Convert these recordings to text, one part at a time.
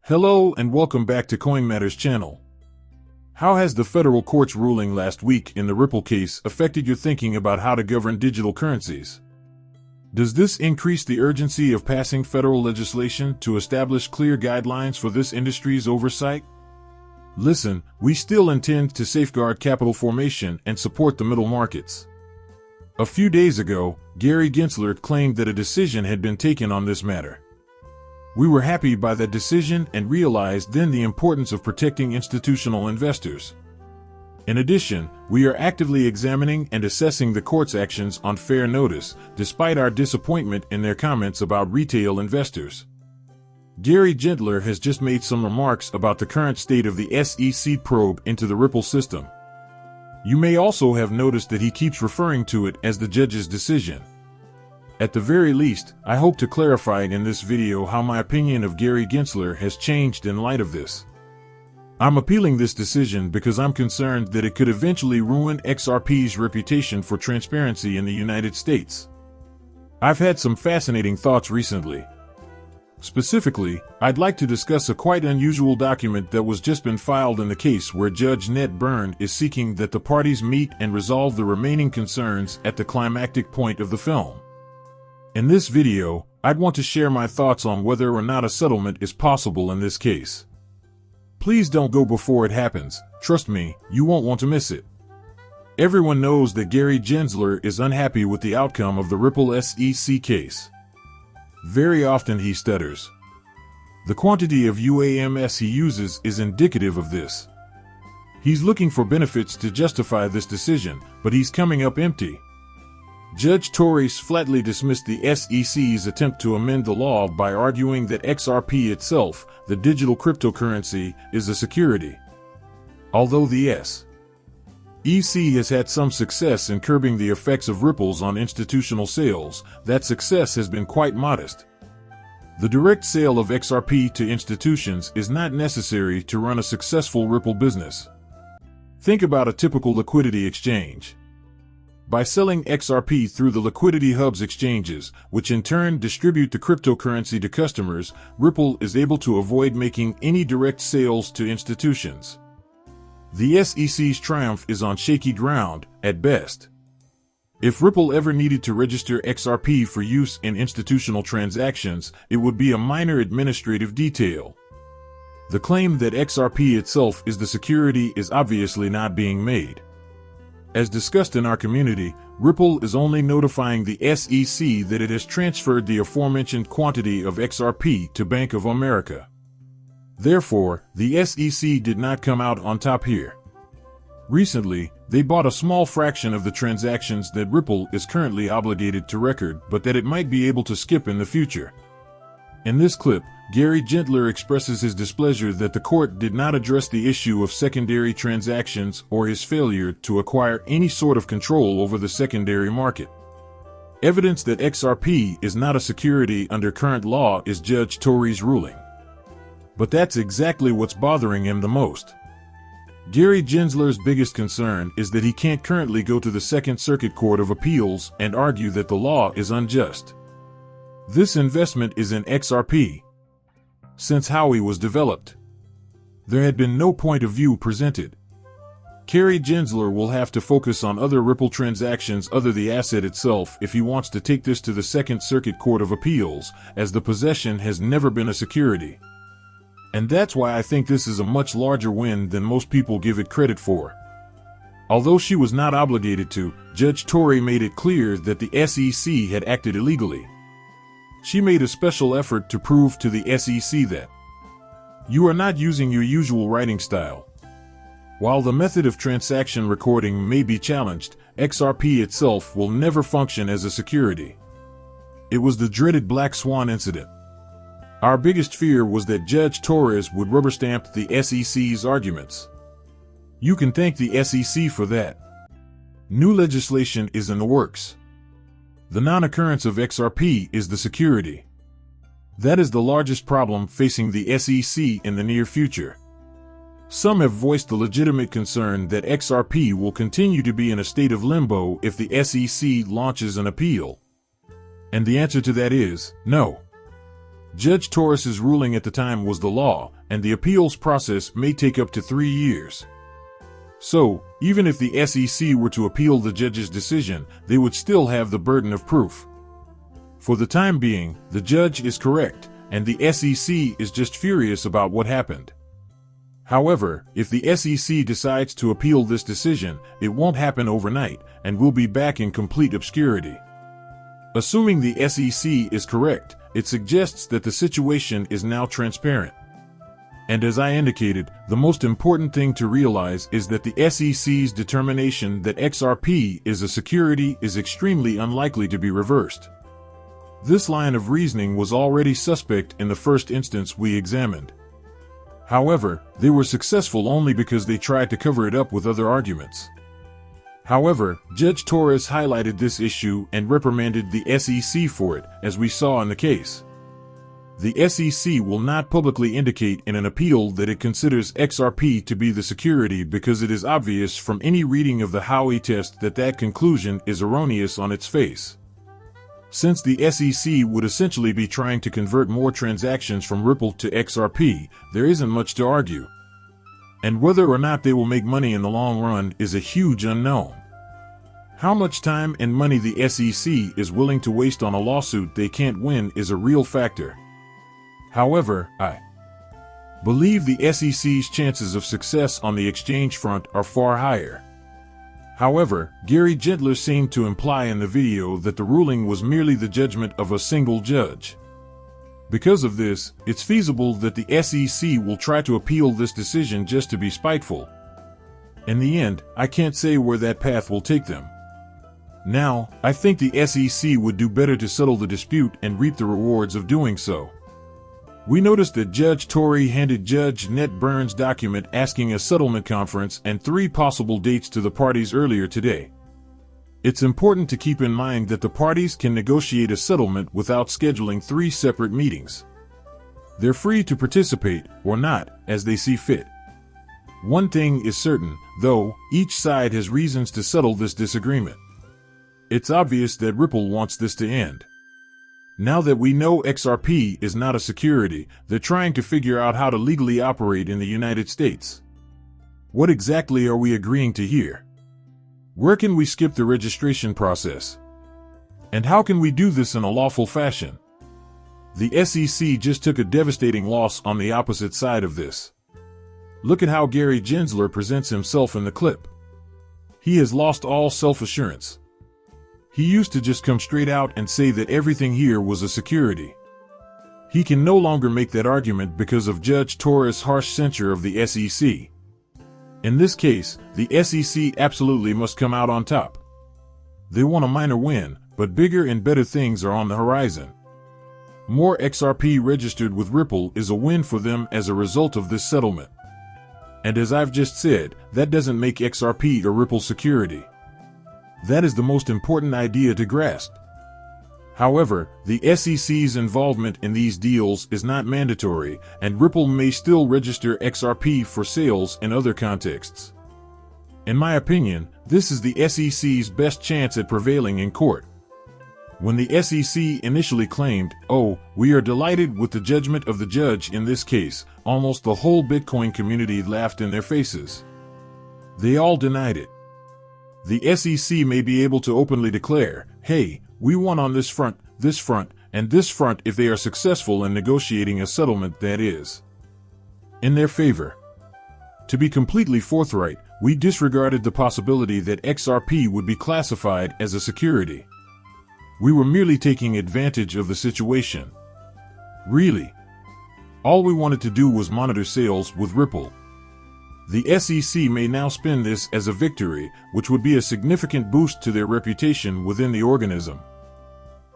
Hello and welcome back to Coin Matters channel. How has the federal court's ruling last week in the Ripple case affected your thinking about how to govern digital currencies? Does this increase the urgency of passing federal legislation to establish clear guidelines for this industry's oversight? Listen, we still intend to safeguard capital formation and support the middle markets. A few days ago, Gensler claimed that a decision had been taken on this matter. We were happy by that decision and realized then the importance of protecting institutional investors. In addition, we are actively examining and assessing the court's actions on fair notice, despite our disappointment in their comments about retail investors. Gensler has just made some remarks about the current state of the SEC probe into the Ripple system. You may also have noticed that he keeps referring to it as the judge's decision. At the very least, I hope to clarify in this video how my opinion of Gensler has changed in light of this. I'm appealing this decision because I'm concerned that it could eventually ruin XRP's reputation for transparency in the United States. I've had some fascinating thoughts recently. Specifically, I'd like to discuss a quite unusual document that was just been filed in the case where Judge Ned Byrne is seeking that the parties meet and resolve the remaining concerns at the climactic point of the film. In this video, I'd want to share my thoughts on whether or not a settlement is possible in this case. Please don't go before it happens. Trust me, you won't want to miss it. Everyone knows that Gensler is unhappy with the outcome of the Ripple SEC case. Very often he stutters. The quantity of UAMS he uses is indicative of this. He's looking for benefits to justify this decision, but he's coming up empty. Judge Torres flatly dismissed the SEC's attempt to amend the law by arguing that XRP itself, the digital cryptocurrency, is a security. Although the SEC has had some success in curbing the effects of ripples on institutional sales, that success has been quite modest. The direct sale of XRP to institutions is not necessary to run a successful Ripple business. Think about a typical liquidity exchange. By selling XRP through the liquidity hub's exchanges, which in turn distribute the cryptocurrency to customers, Ripple is able to avoid making any direct sales to institutions. The SEC's triumph is on shaky ground, at best. If Ripple ever needed to register XRP for use in institutional transactions, it would be a minor administrative detail. The claim that XRP itself is the security is obviously not being made. As discussed in our community, Ripple is only notifying the SEC that it has transferred the aforementioned quantity of XRP to Bank of America. Therefore, the SEC did not come out on top here. Recently, they bought a small fraction of the transactions that Ripple is currently obligated to record, but that it might be able to skip in the future. In this clip, Gensler expresses his displeasure that the court did not address the issue of secondary transactions or his failure to acquire any sort of control over the secondary market. Evidence that XRP is not a security under current law is Judge Torres' ruling. But that's exactly what's bothering him the most. Gensler's biggest concern is that he can't currently go to the Second Circuit Court of Appeals and argue that the law is unjust. This investment is in XRP. Since Howey was developed, there had been no point of view presented. Gensler will have to focus on other Ripple transactions other than the asset itself if he wants to take this to the Second Circuit Court of Appeals, as the possession has never been a security. And that's why I think this is a much larger win than most people give it credit for. Although she was not obligated to, Judge Torres made it clear that the SEC had acted illegally. She made a special effort to prove to the SEC that you are not using your usual writing style. While the method of transaction recording may be challenged, XRP itself will never function as a security. It was the dreaded Black Swan incident. Our biggest fear was that Judge Torres would rubber stamp the SEC's arguments. You can thank the SEC for that. New legislation is in the works. The non-occurrence of XRP is the security. That is the largest problem facing the SEC in the near future. Some have voiced the legitimate concern that XRP will continue to be in a state of limbo if the SEC launches an appeal. And the answer to that is no. Judge Torres's ruling at the time was the law, and the appeals process may take up to 3 years. So, even if the SEC were to appeal the judge's decision, they would still have the burden of proof. For the time being, the judge is correct, and the SEC is just furious about what happened. However, if the SEC decides to appeal this decision, it won't happen overnight, and we'll be back in complete obscurity. Assuming the SEC is correct, it suggests that the situation is now transparent. And as I indicated, the most important thing to realize is that the SEC's determination that XRP is a security is extremely unlikely to be reversed. This line of reasoning was already suspect in the first instance we examined. However, they were successful only because they tried to cover it up with other arguments. However, Judge Torres highlighted this issue and reprimanded the SEC for it, as we saw in the case. The SEC will not publicly indicate in an appeal that it considers XRP to be the security because it is obvious from any reading of the Howey test that that conclusion is erroneous on its face. Since the SEC would essentially be trying to convert more transactions from Ripple to XRP, there isn't much to argue. And whether or not they will make money in the long run is a huge unknown. How much time and money the SEC is willing to waste on a lawsuit they can't win is a real factor. However, I believe the SEC's chances of success on the exchange front are far higher. However, Gary Gensler seemed to imply in the video that the ruling was merely the judgment of a single judge. Because of this, it's feasible that the SEC will try to appeal this decision just to be spiteful. In the end, I can't say where that path will take them. Now, I think the SEC would do better to settle the dispute and reap the rewards of doing so. We noticed that Judge Torrey handed Judge Ned Burns' document asking a settlement conference and 3 possible dates to the parties earlier today. It's important to keep in mind that the parties can negotiate a settlement without scheduling 3 separate meetings. They're free to participate, or not, as they see fit. One thing is certain, though, each side has reasons to settle this disagreement. It's obvious that Ripple wants this to end. Now that we know XRP is not a security, they're trying to figure out how to legally operate in the United States. What exactly are we agreeing to here? Where can we skip the registration process? And how can we do this in a lawful fashion? The SEC just took a devastating loss on the opposite side of this. Look at how Gary Gensler presents himself in the clip. He has lost all self-assurance. He used to just come straight out and say that everything here was a security. He can no longer make that argument because of Judge Torres' harsh censure of the SEC. In this case, the SEC absolutely must come out on top. They want a minor win, but bigger and better things are on the horizon. More XRP registered with Ripple is a win for them as a result of this settlement. And as I've just said, that doesn't make XRP a Ripple security. That is the most important idea to grasp. However, the SEC's involvement in these deals is not mandatory, and Ripple may still register XRP for sales in other contexts. In my opinion, this is the SEC's best chance at prevailing in court. When the SEC initially claimed, "Oh, we are delighted with the judgment of the judge in this case," almost the whole Bitcoin community laughed in their faces. They all denied it. The SEC may be able to openly declare, "Hey, we won on this front, and this front," if they are successful in negotiating a settlement that is in their favor. To be completely forthright, we disregarded the possibility that XRP would be classified as a security. We were merely taking advantage of the situation. Really. All we wanted to do was monitor sales with Ripple. The SEC may now spin this as a victory, which would be a significant boost to their reputation within the organism.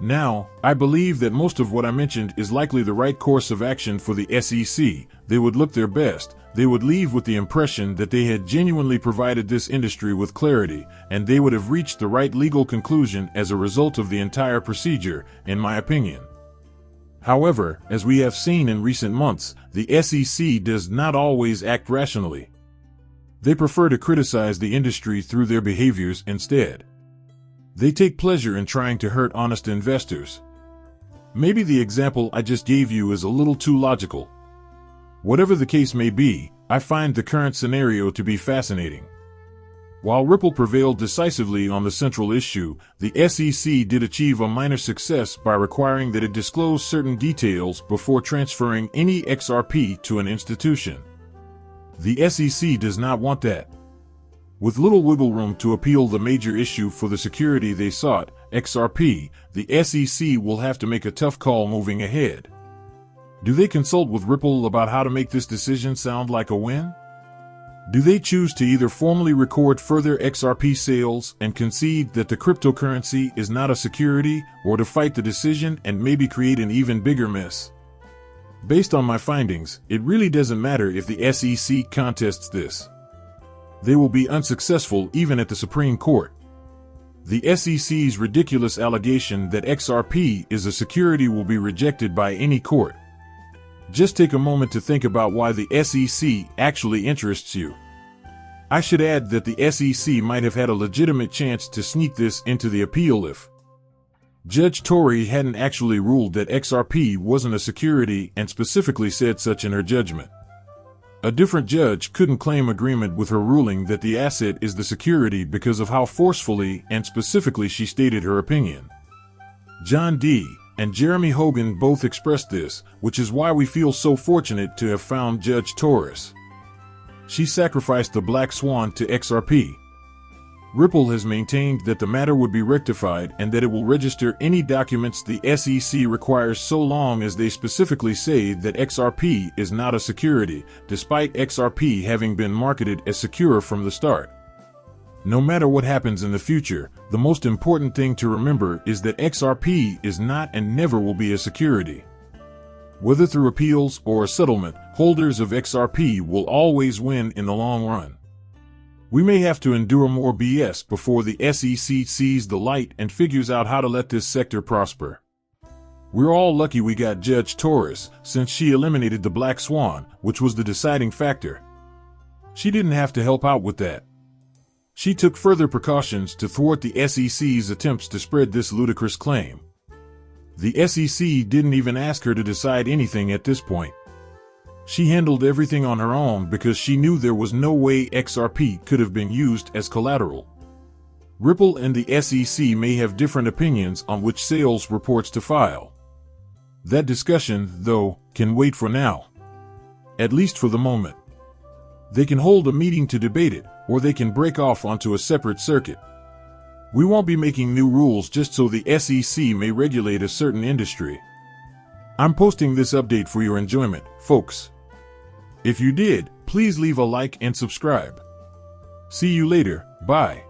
Now, I believe that most of what I mentioned is likely the right course of action for the SEC. They would look their best, they would leave with the impression that they had genuinely provided this industry with clarity, and they would have reached the right legal conclusion as a result of the entire procedure, in my opinion. However, as we have seen in recent months, the SEC does not always act rationally. They prefer to criticize the industry through their behaviors instead. They take pleasure in trying to hurt honest investors. Maybe the example I just gave you is a little too logical. Whatever the case may be, I find the current scenario to be fascinating. While Ripple prevailed decisively on the central issue, the SEC did achieve a minor success by requiring that it disclose certain details before transferring any XRP to an institution. The SEC does not want that. With little wiggle room to appeal the major issue for the security they sought, XRP, the SEC will have to make a tough call moving ahead. Do they consult with Ripple about how to make this decision sound like a win? Do they choose to either formally record further XRP sales and concede that the cryptocurrency is not a security, or to fight the decision and maybe create an even bigger mess? Based on my findings, it really doesn't matter if the SEC contests this. They will be unsuccessful even at the Supreme Court. The SEC's ridiculous allegation that XRP is a security will be rejected by any court. Just take a moment to think about why the SEC actually interests you. I should add that the SEC might have had a legitimate chance to sneak this into the appeal if Judge Torrey hadn't actually ruled that XRP wasn't a security and specifically said such in her judgment. A different judge couldn't claim agreement with her ruling that the asset is the security because of how forcefully and specifically she stated her opinion. John D. and Jeremy Hogan both expressed this, which is why we feel so fortunate to have found Judge Torres. She sacrificed the black swan to XRP. Ripple has maintained that the matter would be rectified and that it will register any documents the SEC requires so long as they specifically say that XRP is not a security, despite XRP having been marketed as secure from the start. No matter what happens in the future, the most important thing to remember is that XRP is not and never will be a security. Whether through appeals or a settlement, holders of XRP will always win in the long run. We may have to endure more BS before the SEC sees the light and figures out how to let this sector prosper. We're all lucky we got Judge Torres, since she eliminated the black swan, which was the deciding factor. She didn't have to help out with that. She took further precautions to thwart the SEC's attempts to spread this ludicrous claim. The SEC didn't even ask her to decide anything at this point. She handled everything on her own because she knew there was no way XRP could have been used as collateral. Ripple and the SEC may have different opinions on which sales reports to file. That discussion, though, can wait for now. At least for the moment. They can hold a meeting to debate it, or they can break off onto a separate circuit. We won't be making new rules just so the SEC may regulate a certain industry. I'm posting this update for your enjoyment, folks. If you did, please leave a like and subscribe. See you later, bye.